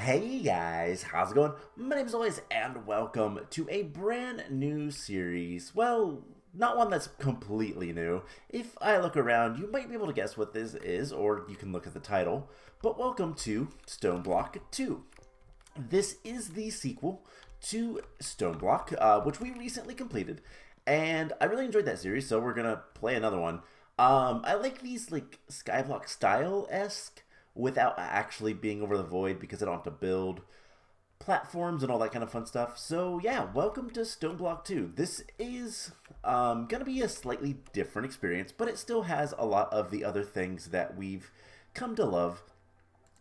Hey guys, how's it going? My name is Always, and welcome to a brand new series. Well, not one that's completely new. If I look around, you might be able to guess what this is, or you can look at the title. But welcome to Stoneblock 2. This is the sequel to Stoneblock, which we recently completed, and I really enjoyed that series, so we're gonna play another one. I like these like Skyblock style-esque without actually being over the void because I don't have to build platforms and all that kind of fun stuff. So yeah, welcome to Stoneblock 2. This is gonna be a slightly different experience, but it still has a lot of the other things that we've come to love.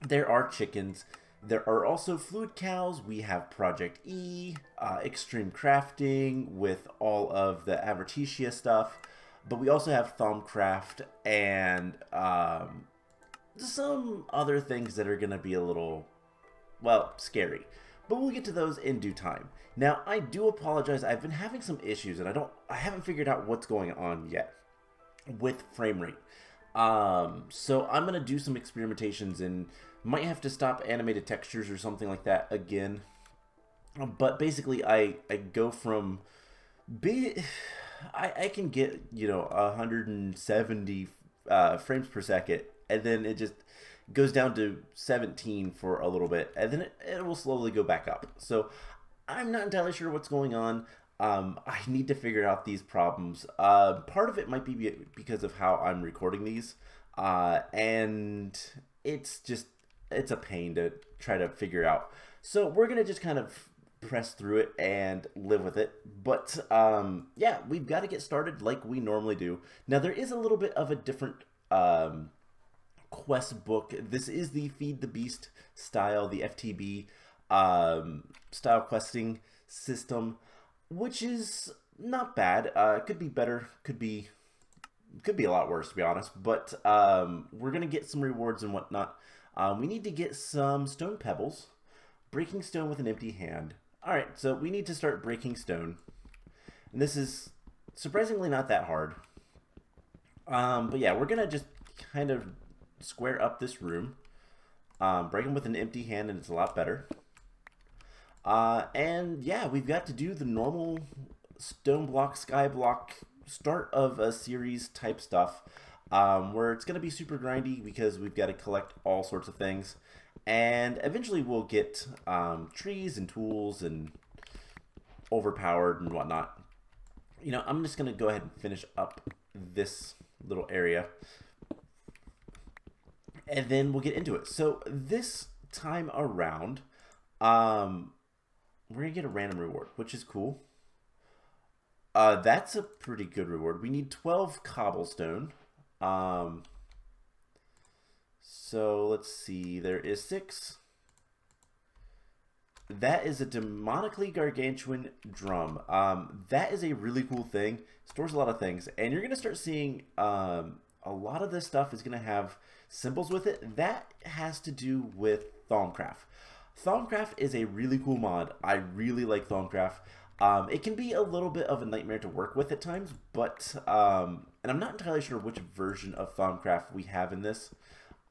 There are chickens. There are also fluid cows. We have Project E, extreme crafting with all of the Avertitia stuff. But we also have Thaumcraft and some other things that are going to be a little, well, scary. But we'll get to those in due time. Now, I do apologize. I've been having some issues and I haven't figured out what's going on yet with frame rate. So I'm going to do some experimentations and might have to stop animated textures or something like that again. But basically, I go from I can get 170 frames per second, and then it just goes down to 17 for a little bit, and then it will slowly go back up. So I'm not entirely sure what's going on. I need to figure out these problems. Part of it might be because of how I'm recording these, and it's a pain to try to figure out. So we're gonna just kind of press through it and live with it. But yeah, we've got to get started like we normally do. Now there is a little bit of a different quest book. This is the Feed the Beast style, the FTB style questing system, which is not bad. Could be better. Could be a lot worse, to be honest. But we're gonna get some rewards and whatnot. We need to get some stone pebbles, breaking stone with an empty hand. Alright, so we need to start breaking stone. And this is surprisingly not that hard. But yeah, we're going to just kind of square up this room. Break them with an empty hand and it's a lot better. And yeah, we've got to do the normal Stoneblock, Skyblock, start of a series type stuff. Where it's going to be super grindy because we've got to collect all sorts of things. And eventually we'll get trees and tools and overpowered and whatnot. I'm just going to go ahead and finish up this little area. And then we'll get into it. So this time around, we're going to get a random reward, which is cool. That's a pretty good reward. We need 12 cobblestone. So let's see, there is 6. That is a demonically gargantuan drum. That is a really cool thing. Stores a lot of things, and you're gonna start seeing a lot of this stuff is gonna have symbols with it. That has to do with Thaumcraft. Thaumcraft is a really cool mod. I really like Thaumcraft. It can be a little bit of a nightmare to work with at times, but and I'm not entirely sure which version of Thaumcraft we have in this.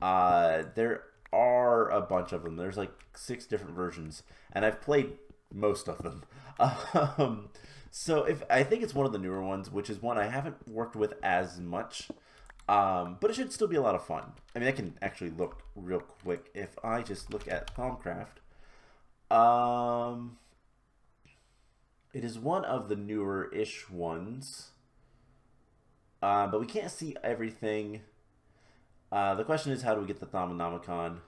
There are a bunch of them. There's like 6 different versions, and I've played most of them. So I think it's one of the newer ones, which is one I haven't worked with as much, but it should still be a lot of fun. I mean, I can actually look real quick if I just look at Thaumcraft. It is one of the newer-ish ones, but we can't see everything. The question is, how do we get the Thaumonomicon?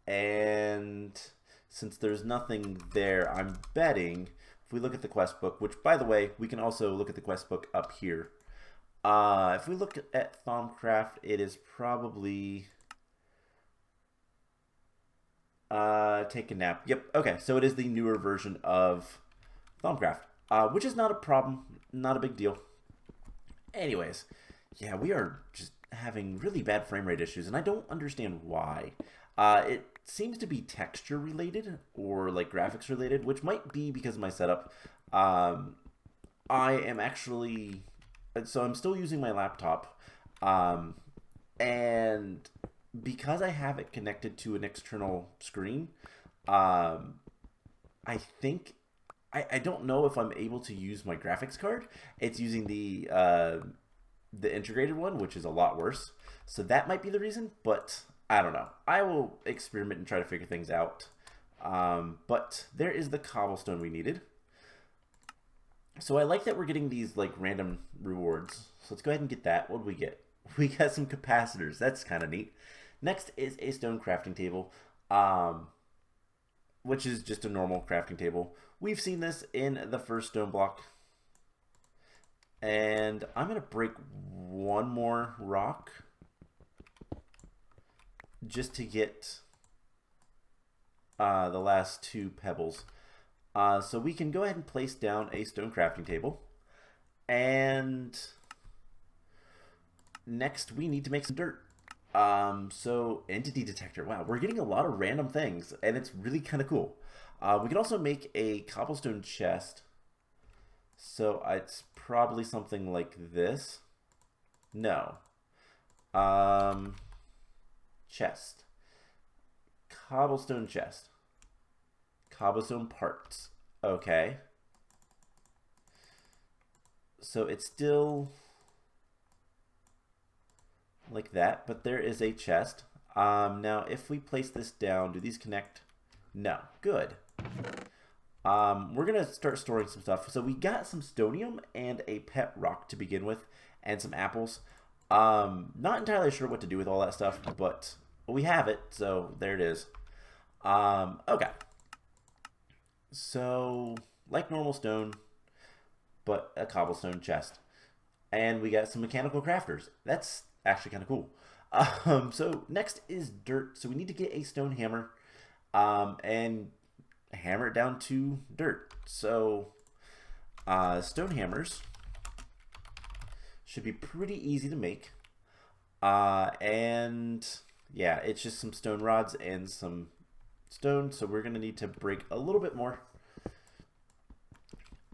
And since there's nothing there, I'm betting if we look at the quest book, which, by the way, we can also look at the quest book up here. If we look at Thaumcraft, it is probably take a nap. Yep. Okay, so it is the newer version of Thaumcraft, which is not a problem, not a big deal. Anyways, yeah, we are just having really bad frame rate issues, and I don't understand why. It seems to be texture related or like graphics related, which might be because of my setup. I am actually, so I'm still using my laptop, and because I have it connected to an external screen, I think I don't know if I'm able to use my graphics card. It's using the integrated one, which is a lot worse. So that might be the reason, but I don't know. I will experiment and try to figure things out. But there is the cobblestone we needed. So I like that we're getting these like random rewards. So let's go ahead and get that. What do we get? We got some capacitors. That's kind of neat. Next is a stone crafting table, which is just a normal crafting table. We've seen this in the first stone block. And I'm going to break one more rock just to get the last two pebbles. So we can go ahead and place down a stone crafting table. And next we need to make some dirt. So entity detector. Wow, we're getting a lot of random things, and it's really kind of cool. We can also make a cobblestone chest. So it's probably something like this. No. Chest. Cobblestone chest. Cobblestone parts. Okay. So it's still like that, but there is a chest. Now, if we place this down, do these connect? No. Good. We're going to start storing some stuff. So we got some stonium and a pet rock to begin with, and some apples. Not entirely sure what to do with all that stuff, but we have it, so there it is. Okay. So, like normal stone, but a cobblestone chest. And we got some mechanical crafters. That's actually kind of cool. So next is dirt. So we need to get a stone hammer and hammer it down to dirt. So stone hammers should be pretty easy to make. And yeah, it's just some stone rods and some stone. So we're going to need to break a little bit more.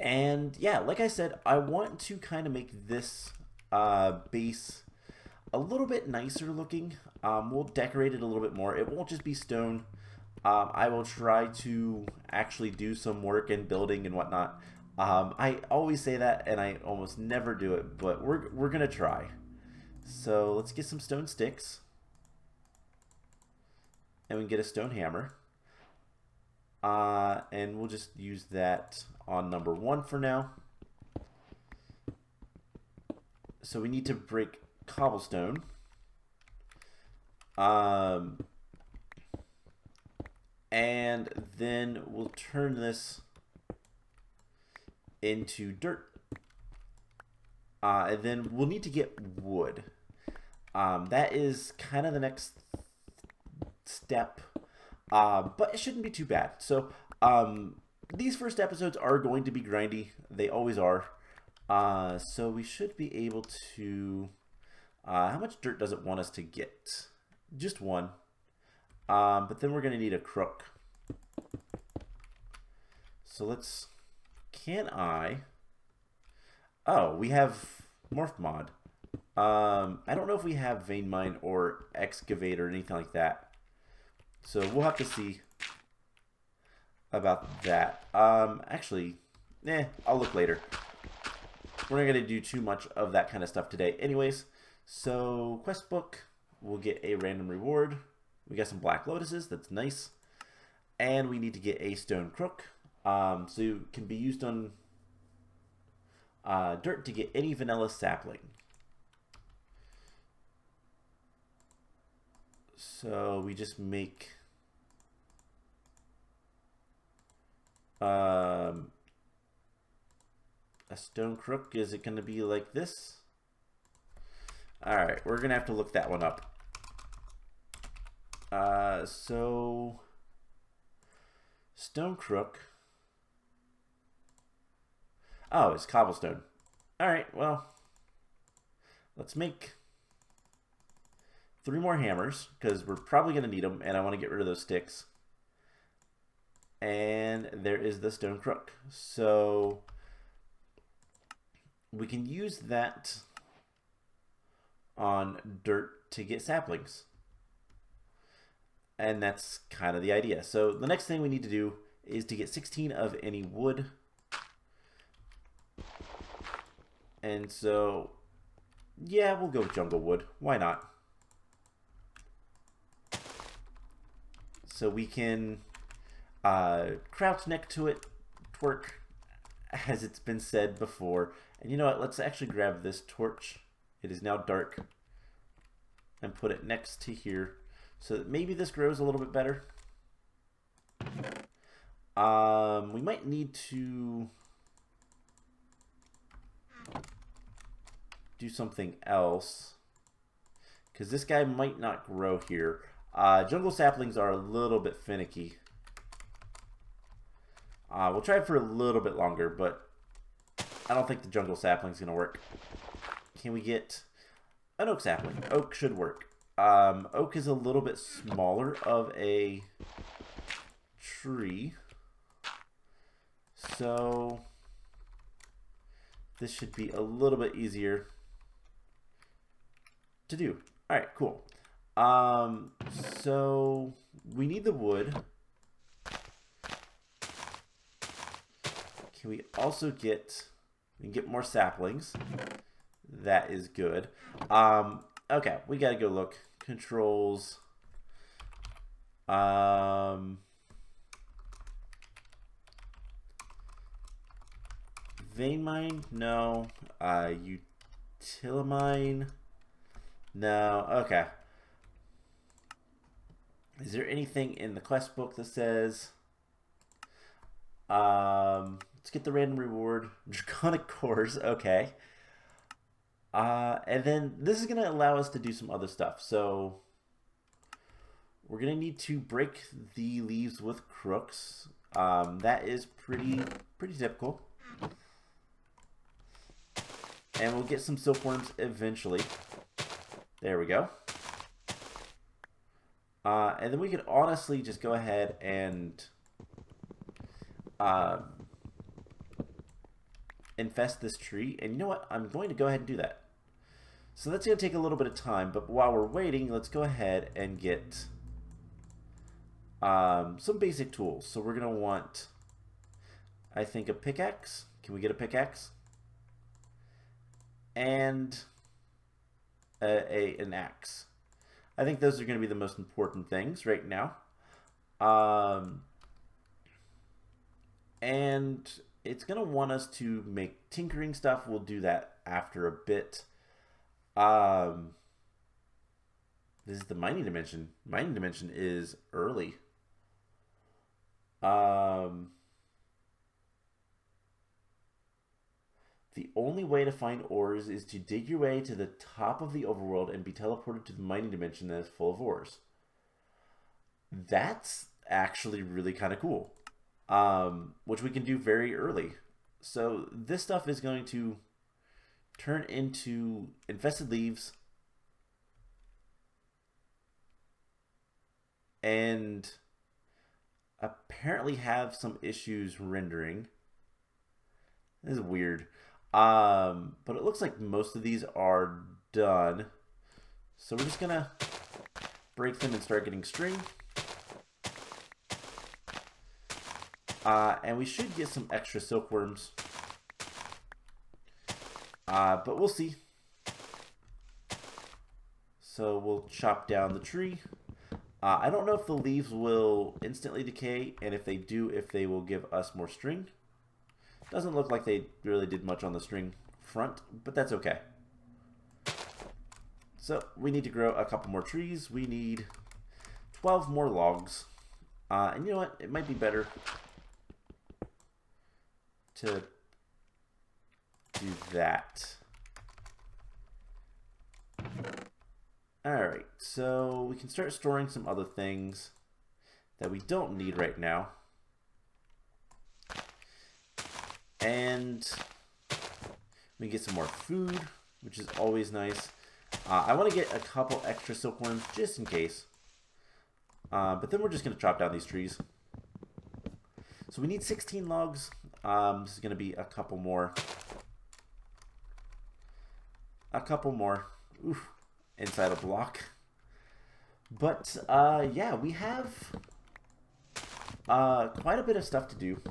And yeah, like I said, I want to kind of make this base a little bit nicer looking. We'll decorate it a little bit more. It won't just be stone. I will try to actually do some work in building and whatnot. I always say that and I almost never do it, but we're gonna try. So let's get some stone sticks. And we can get a stone hammer. And we'll just use that on number 1 for now. So we need to break cobblestone. And then we'll turn this into dirt. And then we'll need to get wood. That is kind of the next step. But it shouldn't be too bad. So these first episodes are going to be grindy. They always are. So we should be able to... how much dirt does it want us to get? Just 1. But then we're going to need a crook. So let's... Can I... Oh, we have Morph Mod. I don't know if we have Vein Mine or Excavate or anything like that. So we'll have to see about that. Actually, I'll look later. We're not going to do too much of that kind of stuff today. Anyways, so quest book, we'll get a random reward. We got some black lotuses, that's nice. And we need to get a stone crook. So it can be used on dirt to get any vanilla sapling. So we just make a stone crook. Is it going to be like this? Alright, we're going to have to look that one up. So stone crook. Oh, it's cobblestone. Alright, well, let's make 3 more hammers, because we're probably going to need them, and I want to get rid of those sticks. And there is the stone crook. So we can use that on dirt to get saplings. And that's kind of the idea. So the next thing we need to do is to get 16 of any wood. And so, yeah, we'll go with jungle wood. Why not? So we can crouch next to it, twerk, as it's been said before. And you know what? Let's actually grab this torch. It is now dark. And put it next to here, so that maybe this grows a little bit better. We might need to do something else, because this guy might not grow here. Jungle saplings are a little bit finicky. We'll try it for a little bit longer, but I don't think the jungle sapling is going to work. Can we get an oak sapling? Oak should work. Oak is a little bit smaller of a tree, so this should be a little bit easier to do. All right, cool. So we need the wood. Can we also get, we can get more saplings. That is good. Okay, we gotta go look. Controls. Vein mine? No. Utilimine? No. Okay. Is there anything in the quest book that says let's get the random reward. Draconic cores, okay. And then this is going to allow us to do some other stuff. So we're going to need to break the leaves with crooks. That is pretty typical. And we'll get some silkworms eventually. There we go. And then we could honestly just go ahead and infest this tree. And you know what? I'm going to go ahead and do that. So that's going to take a little bit of time. But while we're waiting, let's go ahead and get some basic tools. So we're going to want, I think, a pickaxe. Can we get a pickaxe? And an axe. I think those are going to be the most important things right now. And it's going to want us to make tinkering stuff. We'll do that after a bit. This is the mining dimension. Mining dimension is early. The only way to find ores is to dig your way to the top of the overworld and be teleported to the mining dimension that is full of ores. That's actually really kind of cool. Which we can do very early. So this stuff is going to turn into infested leaves and apparently have some issues rendering. This is weird. But it looks like most of these are done. So we're just gonna break them and start getting string. And we should get some extra silkworms. But we'll see. So we'll chop down the tree. I don't know if the leaves will instantly decay, and if they do, if they will give us more string. Doesn't look like they really did much on the string front, but that's okay. So we need to grow a couple more trees. We need 12 more logs. And you know what? It might be better to do that. Alright, so we can start storing some other things that we don't need right now. And we get some more food, which is always nice. I want to get a couple extra silkworms just in case. But then we're just going to chop down these trees. So we need 16 logs. This is going to be a couple more. A couple more. Oof. Inside a block. But yeah, we have quite a bit of stuff to do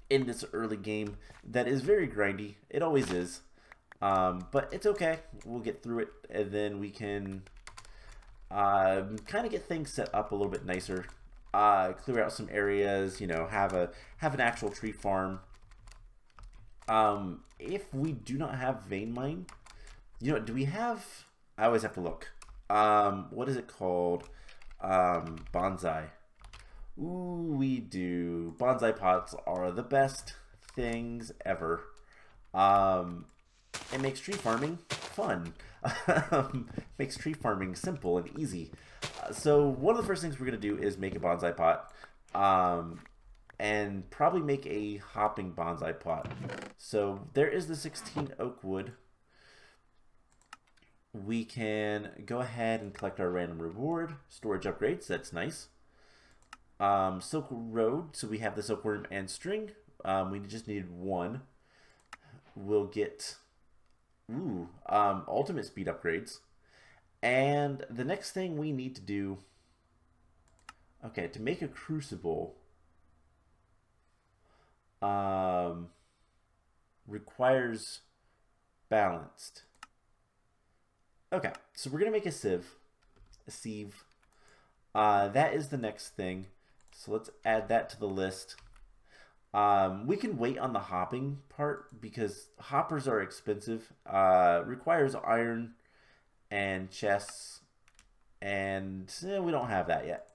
in this early game that is very grindy. It always is. But it's okay. We'll get through it, and then we can kind of get things set up a little bit nicer. Clear out some areas. You know, have an actual tree farm. If we do not have vein mine, you know, do we have? I always have to look. What is it called? Bonsai. Ooh, we do. Bonsai pots are the best things ever. It makes tree farming fun. Makes tree farming simple and easy. So one of the first things we're gonna do is make a bonsai pot, and probably make a hopping bonsai pot. So there is the 16 oak wood. We can go ahead and collect our random reward. Storage upgrades, that's nice. Silk Road, so we have the silkworm and string. We just need one. We'll get ultimate speed upgrades. And the next thing we need to do, okay, to make a crucible, requires balanced. Okay, so we're gonna make a sieve. That is the next thing. So let's add that to the list. We can wait on the hopping part because hoppers are expensive. Requires iron and chests, and we don't have that yet.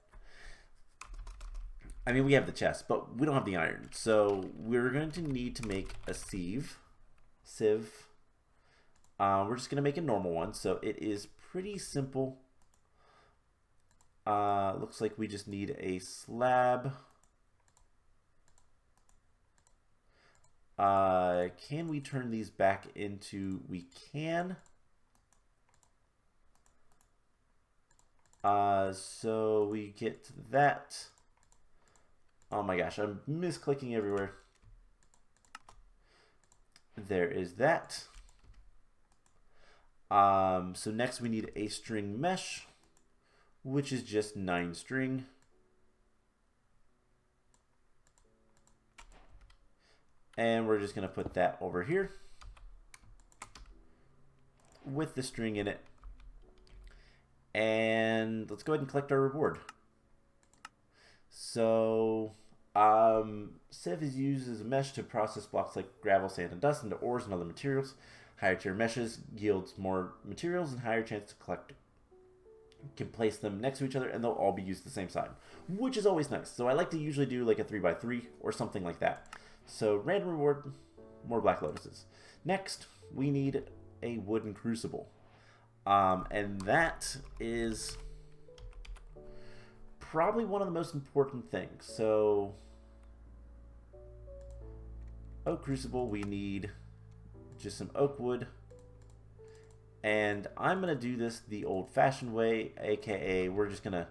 I mean, we have the chest, but we don't have the iron. So we're going to need to make a sieve. We're just going to make a normal one. So it is pretty simple. Looks like we just need a slab. Can we turn these back into... We can. So we get that. Oh my gosh, I'm misclicking everywhere. There is that. So next we need a string mesh, which is just 9 string. And we're just going to put that over here with the string in it. And let's go ahead and collect our reward. So, Civ is used as a mesh to process blocks like gravel, sand, and dust into ores and other materials. Higher tier meshes yields more materials and higher chance to collect. You can place them next to each other and they'll all be used at the same time, which is always nice. So I like to usually do like a 3x3 or something like that. So random reward, more black lotuses. Next, we need a wooden crucible. And that is probably one of the most important things. So, oak crucible, we need just some oak wood. And I'm going to do this the old-fashioned way, aka we're just going to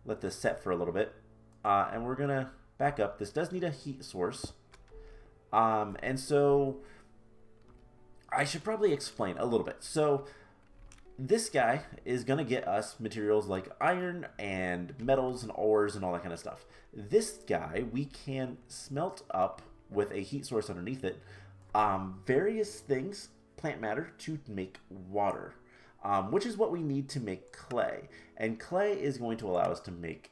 let this set for a little bit. And we're going to back up. This does need a heat source. And so I should probably explain a little bit. So this guy is going to get us materials like iron and metals and ores and all that kind of stuff. This guy, we can smelt up with a heat source underneath it various things, plant matter, to make water, which is what we need to make clay. And clay is going to allow us to make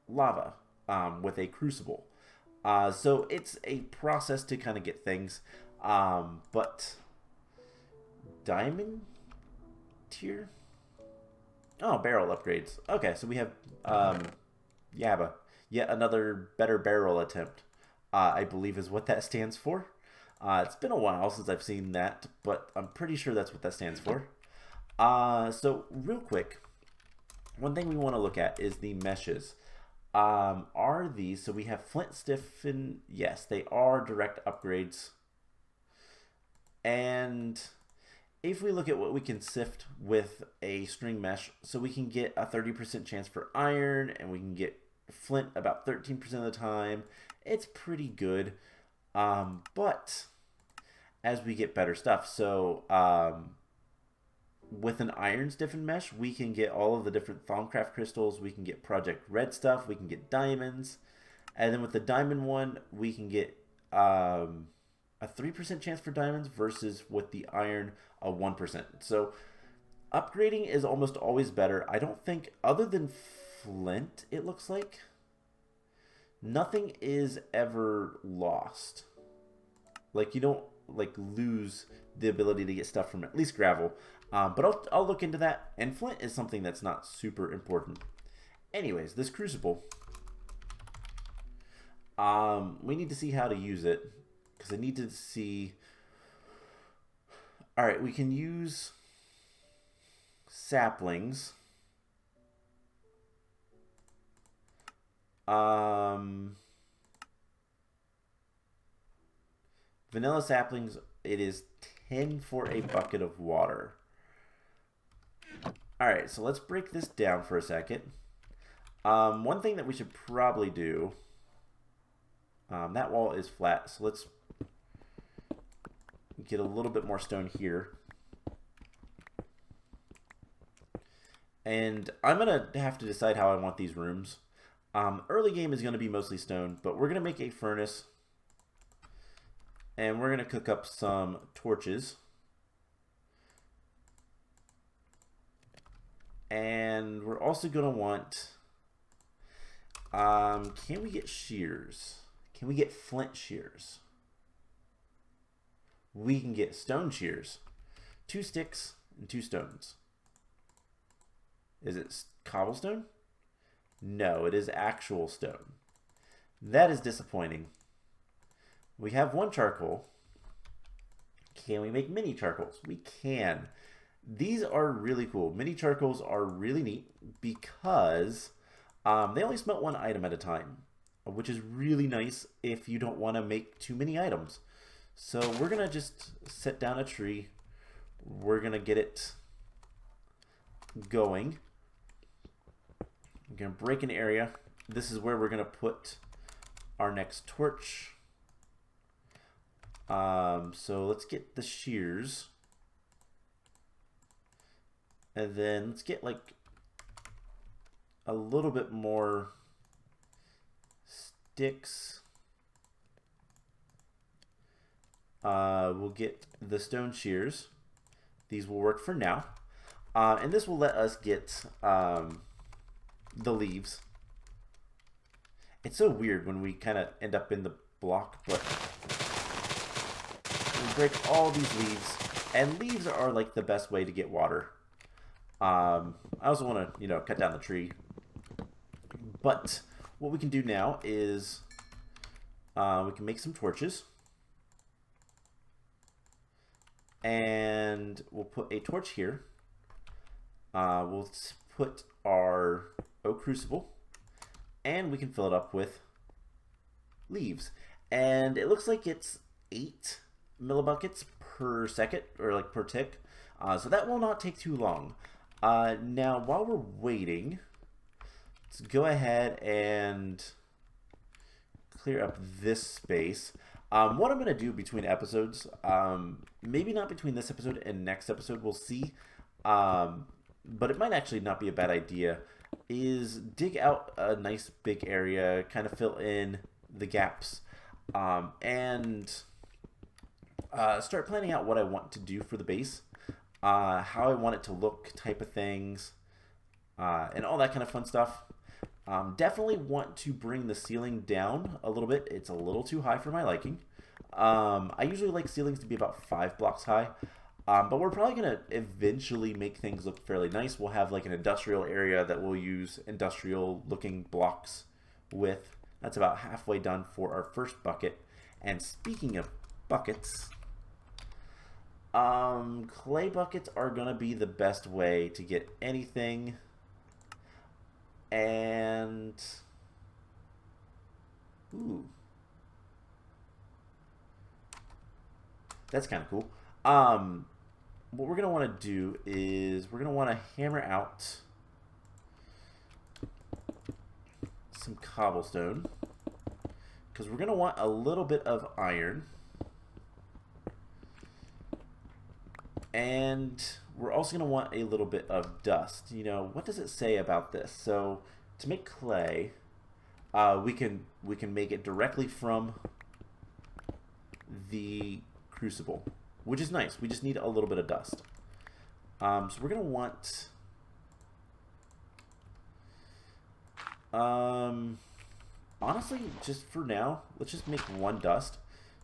lava with a crucible. So it's a process to kind of get things, but diamond tier? Oh, barrel upgrades. Okay, so we have Yabba. Yet another better barrel attempt, I believe is what that stands for. It's been a while since I've seen that, but I'm pretty sure that's what that stands for. So real quick, one thing we want to look at is the meshes. Are these, so we have flint stiffen, yes, they are direct upgrades. And if we look at what we can sift with a string mesh, so we can get a 30% chance for iron, and we can get flint about 13% of the time. It's pretty good. But as we get better stuff, so with an iron stiffened mesh, we can get all of the different Thaumcraft crystals. We can get Project Red stuff. We can get diamonds. And then with the diamond one, we can get a 3% chance for diamonds versus with the iron, a 1%. So upgrading is almost always better. I don't think, other than flint, it looks like, nothing is ever lost. Like, you don't, like, lose the ability to get stuff from at least gravel. But I'll look into that. And flint is something that's not super important. Anyways, this crucible, we need to see how to use it, because I need to see. All right, we can use saplings. Vanilla saplings, it is 10 for a bucket of water. Alright, so let's break this down for a second. One thing that we should probably do, that wall is flat, so let's get a little bit more stone here. And I'm going to have to decide how I want these rooms. Early game is going to be mostly stone, but we're going to make a furnace. And we're going to cook up some torches. And we're also going to want, can we get shears? Can we get flint shears? We can get stone shears. 2 sticks and 2 stones. Is it cobblestone? No, it is actual stone. That is disappointing. We have 1 charcoal. Can we make mini charcoals? We can. These are really cool. Mini charcoals are really neat because they only smelt 1 item at a time, which is really nice if you don't want to make too many items. So we're going to just set down a tree. We're going to get it going. We're going to break an area. This is where we're going to put our next torch. So let's get the shears. And then let's get like a little bit more sticks. We'll get the stone shears. These will work for now. And this will let us get the leaves. It's so weird when we kind of end up in the block, but we break all these leaves. And leaves are like the best way to get water. I also want to, cut down the tree. But what we can do now is we can make some torches. And we'll put a torch here. We'll put our oak crucible. And we can fill it up with leaves. And it looks like it's 8 millibuckets per second, or like per tick. So that will not take too long. Now, while we're waiting, let's go ahead and clear up this space. What I'm going to do between episodes, maybe not between this episode and next episode, we'll see, but it might actually not be a bad idea, is dig out a nice big area, kind of fill in the gaps, and start planning out what I want to do for the base. How I want it to look, type of things, and all that kind of fun stuff. Definitely want to bring the ceiling down a little bit. It's a little too high for my liking. I usually like ceilings to be about 5 blocks high, but we're probably going to eventually make things look fairly nice. We'll have like an industrial area that we'll use industrial looking blocks with. That's about halfway done for our first bucket. And speaking of buckets, clay buckets are going to be the best way to get anything. And ooh, that's kind of cool. What we're going to want to do is we're going to want to hammer out some cobblestone, because we're going to want a little bit of iron. And we're also going to want a little bit of dust. You know, what does it say about this? So to make clay, we can make it directly from the Crucible, which is nice. We just need a little bit of dust. So we're going to want... honestly, just for now, let's just make one dust.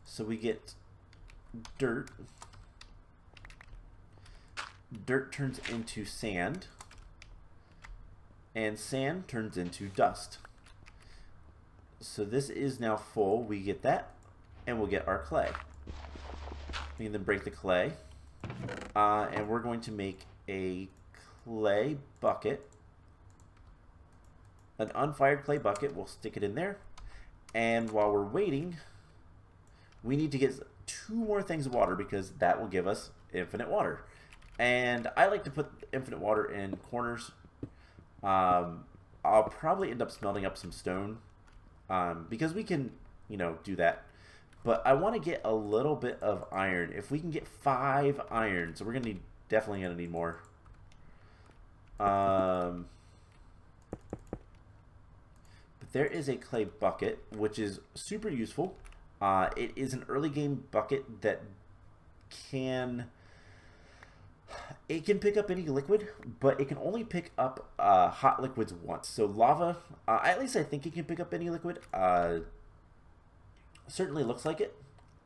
So we get dirt. Dirt turns into sand. And sand turns into dust. So this is now full. We get that. And we'll get our clay. We can then break the clay. And we're going to make a clay bucket. An unfired clay bucket. We'll stick it in there. And while we're waiting, we need to get 2 more things of water because that will give us infinite water. And I like to put infinite water in corners. I'll probably end up smelting up some stone because we can, you know, do that. But I want to get a little bit of iron. If we can get 5 iron, so we're gonna definitely gonna need more. But there is a clay bucket, which is super useful. It is an early game bucket that can pick up any liquid, but it can only pick up hot liquids once. So lava, at least I think it can pick up any liquid. Certainly looks like it.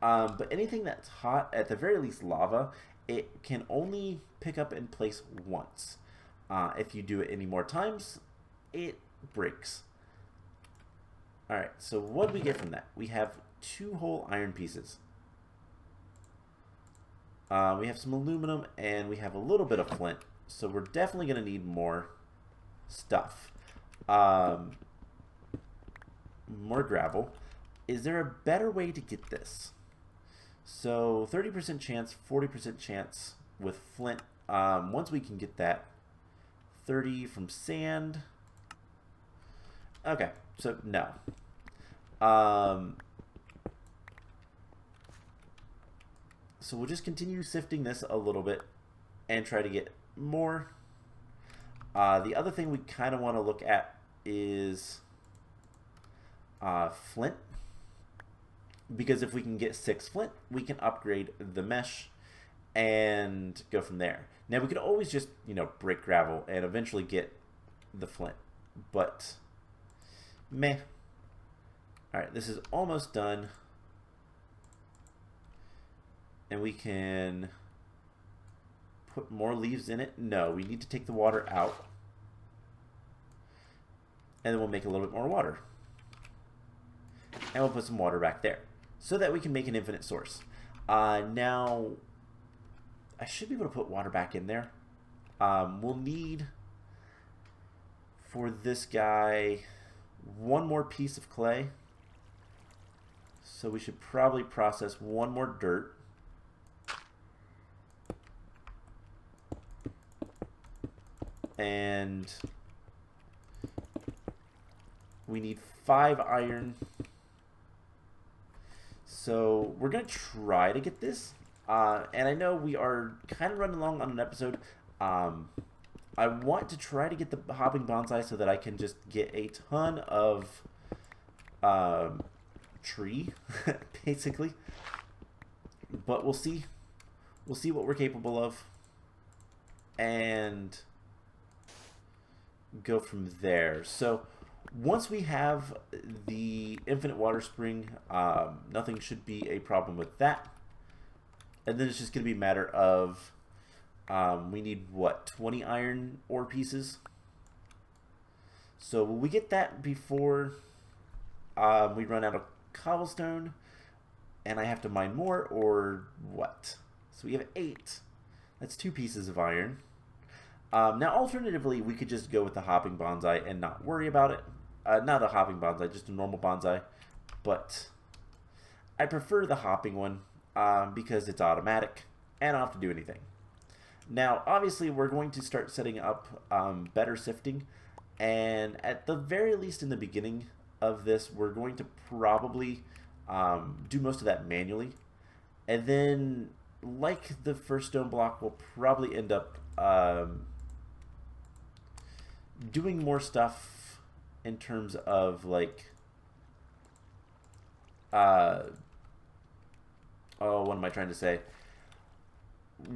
But anything that's hot, at the very least lava, it can only pick up in place once. If you do it any more times, it breaks. Alright, so what do we get from that? We have 2 whole iron pieces. We have some aluminum, and we have a little bit of flint. So we're definitely going to need more stuff. More gravel. Is there a better way to get this? So 30% chance, 40% chance with flint. Once we can get that. 30 from sand. Okay, so no. So we'll just continue sifting this a little bit and try to get more. The other thing we kind of want to look at is flint. Because if we can get 6 flint, we can upgrade the mesh and go from there. Now we could always just, you know, break gravel and eventually get the flint. But, meh. Alright, this is almost done. And we can put more leaves in it. No, we need to take the water out. And then we'll make a little bit more water. And we'll put some water back there. So that we can make an infinite source. Now, I should be able to put water back in there. We'll need, for this guy, 1 more piece of clay. So we should probably process 1 more dirt. And we need 5 iron. So we're going to try to get this. And I know we are kind of running long on an episode. I want to try to get the hopping bonsai so that I can just get a ton of tree, basically. But we'll see. We'll see what we're capable of. And go from there. So once we have the infinite water spring, nothing should be a problem with that. And then it's just going to be a matter of we need what, 20 iron ore pieces. So will we get that before we run out of cobblestone and I have to mine more, or what? So we have 8. That's 2 pieces of iron. Now, alternatively, we could just go with the hopping bonsai and not worry about it. Not a hopping bonsai, just a normal bonsai. But I prefer the hopping one because it's automatic and I don't have to do anything. Now, obviously, we're going to start setting up better sifting. And at the very least in the beginning of this, we're going to probably do most of that manually. And then like the first stone block, we'll probably end up doing more stuff in terms of like oh, what am I trying to say?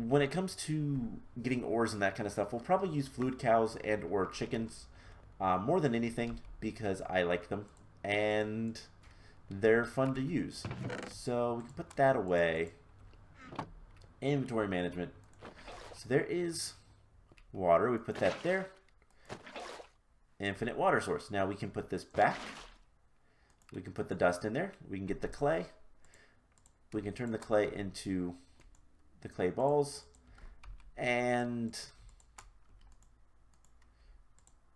When it comes to getting ores and that kind of stuff, we'll probably use fluid cows and or chickens more than anything because I like them and they're fun to use. So we can put that away. Inventory management. So there is water. We put that there. Infinite water source. Now we can put this back. We can put the dust in there. We can get the clay. We can turn the clay into the clay balls. And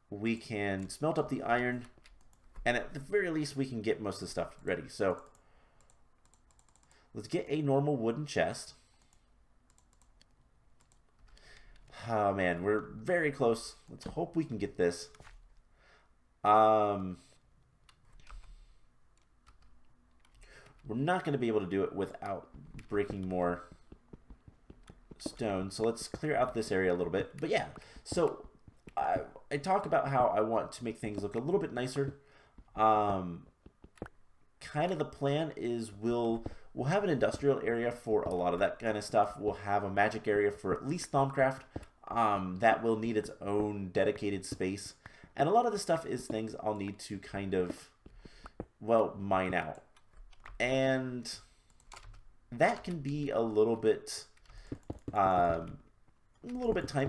we can smelt up the iron. And at the very least, we can get most of the stuff ready. So let's get a normal wooden chest. Oh man, we're very close. Let's hope we can get this. We're not going to be able to do it without breaking more stone. So let's clear out this area a little bit. But yeah, so I talk about how I want to make things look a little bit nicer. Kind of the plan is we'll have an industrial area for a lot of that kind of stuff. We'll have a magic area for at least Thaumcraft. That will need its own dedicated space. And a lot of the stuff is things I'll need to kind of, well, mine out. And that can be a little bit time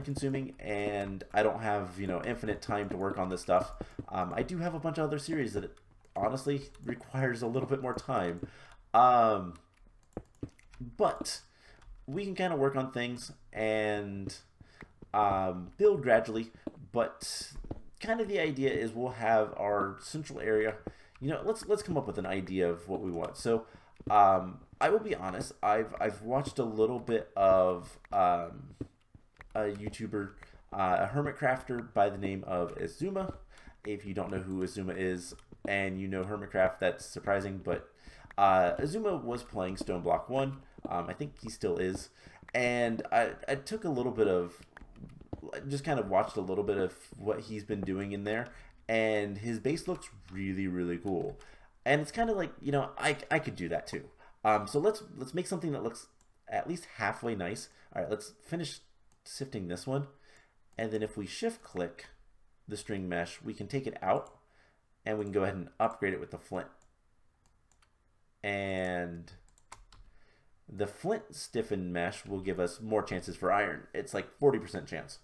consuming, and I don't have, infinite time to work on this stuff. I do have a bunch of other series that it honestly requires a little bit more time. But we can kind of work on things and build gradually, but kind of the idea is we'll have our central area. Let's come up with an idea of what we want. So I will be honest, I've watched a little bit of a YouTuber, a hermit crafter by the name of Azuma. If you don't know who Azuma is and you know Hermitcraft, that's surprising, but Azuma was playing Stoneblock 1. I think he still is. And I took a little bit of, just kind of watched a little bit of what he's been doing in there. And his base looks really, really cool. And it's kind of like, I could do that too. So let's make something that looks at least halfway nice. All right, let's finish sifting this one. And then if we shift click the string mesh, we can take it out and we can go ahead and upgrade it with the flint. And the flint stiffened mesh will give us more chances for iron. It's like 40% chance.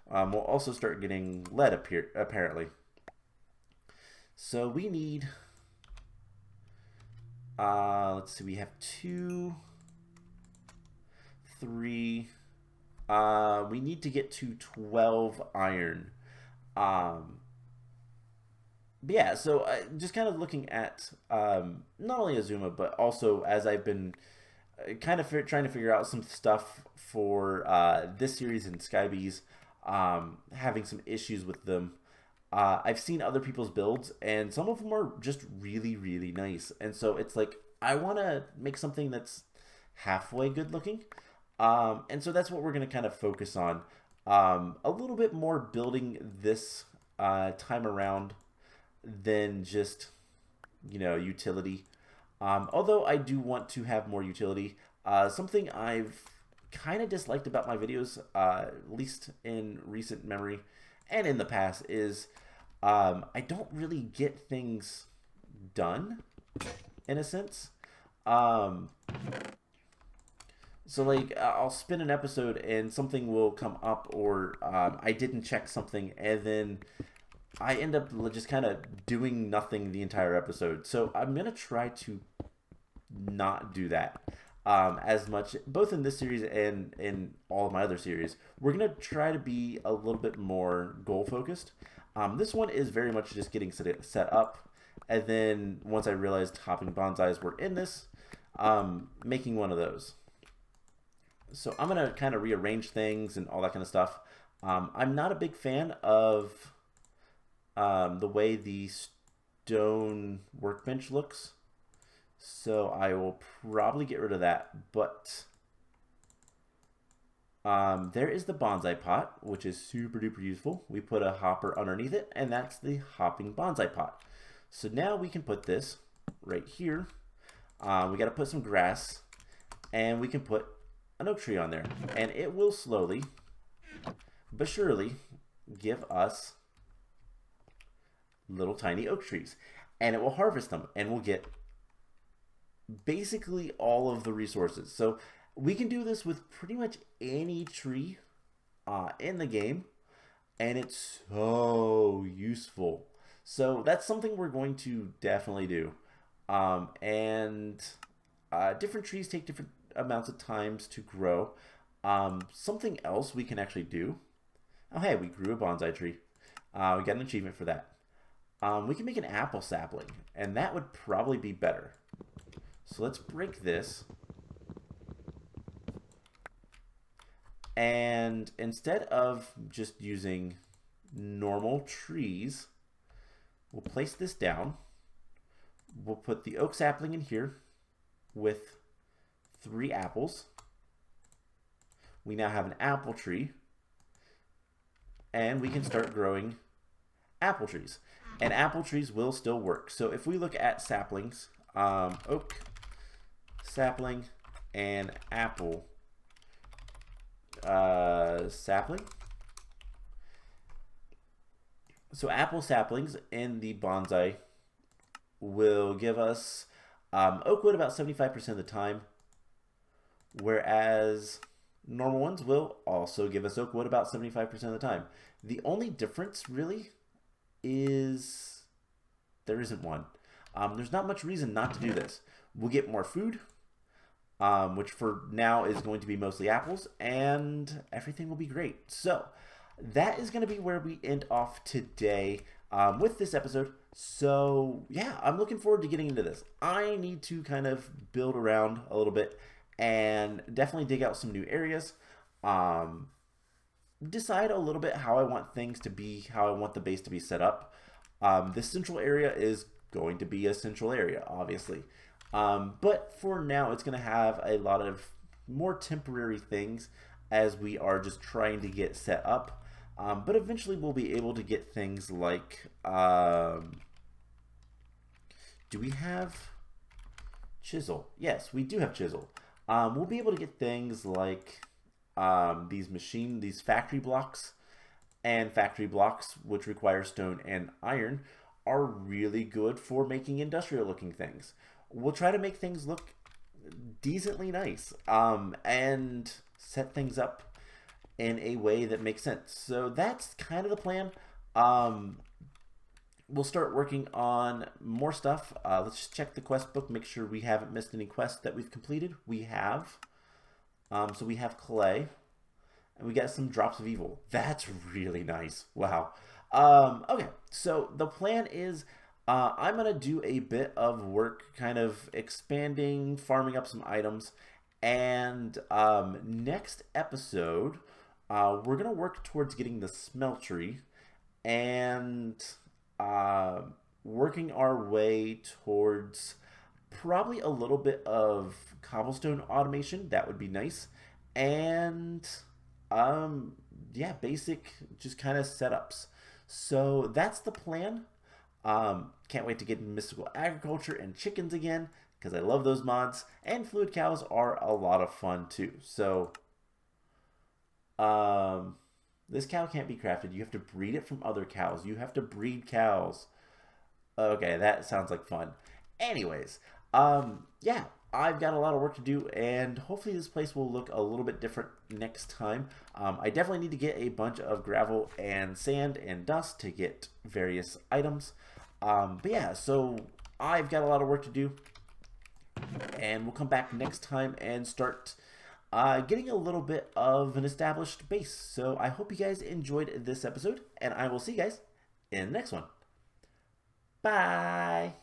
We'll also start getting lead apparently. So we need, let's see, we have 2, 3, we need to get to 12 iron. But yeah, so just kind of looking at not only Azuma, but also as I've been kind of trying to figure out some stuff for this series in Skybees, having some issues with them. I've seen other people's builds, and some of them are just really, really nice. And so it's like, I want to make something that's halfway good looking. And so that's what we're going to kind of focus on. A little bit more building this time around than just, utility. Although I do want to have more utility. Something I've kind of disliked about my videos, at least in recent memory and in the past, is I don't really get things done, in a sense. So like I'll spin an episode and something will come up, or I didn't check something, and then I end up just kind of doing nothing the entire episode. So I'm going to try to not do that as much, both in this series and in all of my other series. We're going to try to be a little bit more goal focused. This one is very much just getting set up, and then once I realized hopping bonsais were in this, making one of those. So I'm going to kind of rearrange things and all that kind of stuff. I'm not a big fan of the way the stone workbench looks, so I will probably get rid of that. But There is the Bonsai Pot, which is super duper useful. We put a hopper underneath it, and that's the hopping Bonsai Pot. So now we can put this right here. We got to put some grass, and we can put an oak tree on there, and it will slowly but surely give us little tiny oak trees, and it will harvest them, and we'll get basically all of the resources. So we can do this with pretty much any tree in the game, and it's so useful. So that's something we're going to definitely do. Different trees take different amounts of times to grow. Something else we can actually do. Oh, hey, we grew a bonsai tree. We got an achievement for that. We can make an apple sapling, and that would probably be better. So let's break this. And instead of just using normal trees, we'll place this down. We'll put the oak sapling in here with 3 apples. We now have an apple tree, and we can start growing apple trees. And apple trees will still work. So if we look at saplings, oak, sapling, and apple sapling. So apple saplings in the bonsai will give us oak wood about 75% of the time, whereas normal ones will also give us oak wood about 75% of the time. The only difference really is there isn't one. There's not much reason not to do this. We'll get more food, which for now is going to be mostly apples, and everything will be great. So that is going to be where we end off today with this episode. So yeah, I'm looking forward to getting into this. I need to kind of build around a little bit and definitely dig out some new areas. Decide a little bit how I want things to be, how I want the base to be set up. This central area is going to be a central area, obviously. But for now, it's going to have a lot of more temporary things as we are just trying to get set up. But eventually we'll be able to get things like, do we have chisel? Yes, we do have chisel. We'll be able to get things like these factory blocks, and factory blocks, which require stone and iron, are really good for making industrial looking things. We'll try to make things look decently nice and set things up in a way that makes sense. So that's kind of the plan. We'll start working on more stuff. Let's just check the quest book, make sure we haven't missed any quests that we've completed. We have. So we have clay, and we got some drops of evil. That's really nice. Wow. Okay, so the plan is I'm going to do a bit of work kind of expanding, farming up some items, and next episode we're going to work towards getting the smeltery and working our way towards probably a little bit of cobblestone automation. That would be nice. And yeah, basic just kind of setups. So that's the plan. Can't wait to get into mystical agriculture and chickens again, because I love those mods. And fluid cows are a lot of fun too. So this cow can't be crafted. You have to breed it from other cows. You have to breed cows. Okay, that sounds like fun. Anyways, yeah, I've got a lot of work to do, and hopefully this place will look a little bit different next time. I definitely need to get a bunch of gravel and sand and dust to get various items. But yeah, so I've got a lot of work to do, and we'll come back next time and start getting a little bit of an established base. So I hope you guys enjoyed this episode, and I will see you guys in the next one. Bye!